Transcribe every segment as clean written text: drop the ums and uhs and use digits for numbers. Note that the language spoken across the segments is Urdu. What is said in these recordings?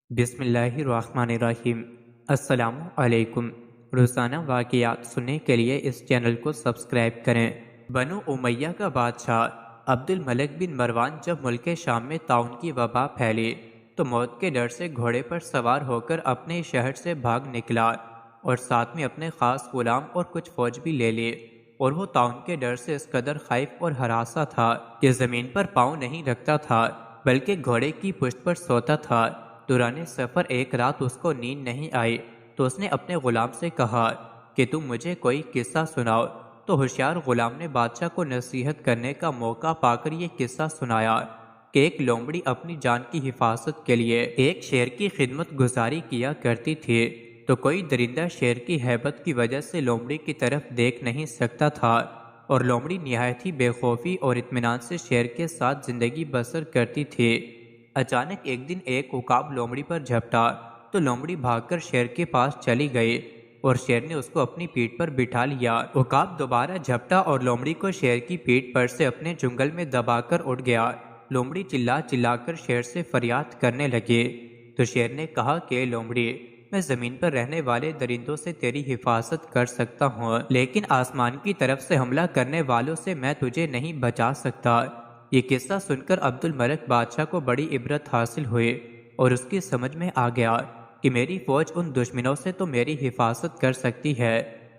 بسم اللہ الرحمن الرحیم۔ السلام علیکم۔ روزانہ واقعات سننے کے لیے اس چینل کو سبسکرائب کریں۔ بنو امیہ کا بادشاہ عبد الملک بن مروان جب ملک شام میں طاعون کی وبا پھیلی تو موت کے ڈر سے گھوڑے پر سوار ہو کر اپنے شہر سے بھاگ نکلا اور ساتھ میں اپنے خاص غلام اور کچھ فوج بھی لے لی، اور وہ طاعون کے ڈر سے اس قدر خائف اور ہراساں تھا کہ زمین پر پاؤں نہیں رکھتا تھا بلکہ گھوڑے کی پشت پر سوتا تھا۔ دوران سفر ایک رات اس کو نیند نہیں آئی تو اس نے اپنے غلام سے کہا کہ تم مجھے کوئی قصہ سناؤ، تو ہوشیار غلام نے بادشاہ کو نصیحت کرنے کا موقع پا کر یہ قصہ سنایا کہ ایک لومڑی اپنی جان کی حفاظت کے لیے ایک شیر کی خدمت گزاری کیا کرتی تھی، تو کوئی درندہ شیر کی ہیبت کی وجہ سے لومڑی کی طرف دیکھ نہیں سکتا تھا، اور لومڑی نہایت ہی بے خوفی اور اطمینان سے شیر کے ساتھ زندگی بسر کرتی تھی۔ اچانک ایک دن ایک عقاب لومڑی پر جھپٹا تو لومڑی بھاگ کر شیر کے پاس چلی گئی اور شیر نے اس کو اپنی پیٹھ پر بٹھا لیا۔ عقاب دوبارہ جھپٹا اور لومڑی کو شیر کی پیٹھ پر سے اپنے جنگل میں دبا کر اٹھ گیا۔ لومڑی چلا چلا کر شیر سے فریاد کرنے لگی تو شیر نے کہا کہ لومڑی، میں زمین پر رہنے والے درندوں سے تیری حفاظت کر سکتا ہوں، لیکن آسمان کی طرف سے حملہ کرنے والوں سے میں تجھے نہیں بچا سکتا۔ یہ قصہ سن کر عبد الملک بادشاہ کو بڑی عبرت حاصل ہوئی اور اس کی سمجھ میں آ گیا کہ میری فوج ان دشمنوں سے تو میری حفاظت کر سکتی ہے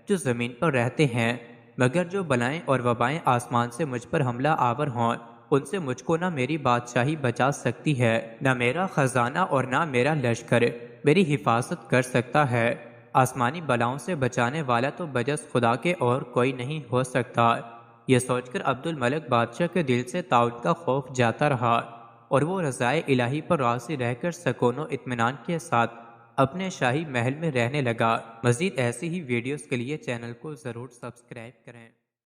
جو زمین پر رہتے ہیں، مگر جو بلائیں اور وبائیں آسمان سے مجھ پر حملہ آور ہوں ان سے مجھ کو نہ میری بادشاہی بچا سکتی ہے، نہ میرا خزانہ اور نہ میرا لشکر میری حفاظت کر سکتا ہے۔ آسمانی بلاؤں سے بچانے والا تو بجز خدا کے اور کوئی نہیں ہو سکتا۔ یہ سوچ کر عبد الملک بادشاہ کے دل سے طاعون کا خوف جاتا رہا اور وہ رضائے الہی پر راضی رہ کر سکون و اطمینان کے ساتھ اپنے شاہی محل میں رہنے لگا۔ مزید ایسی ہی ویڈیوز کے لیے چینل کو ضرور سبسکرائب کریں۔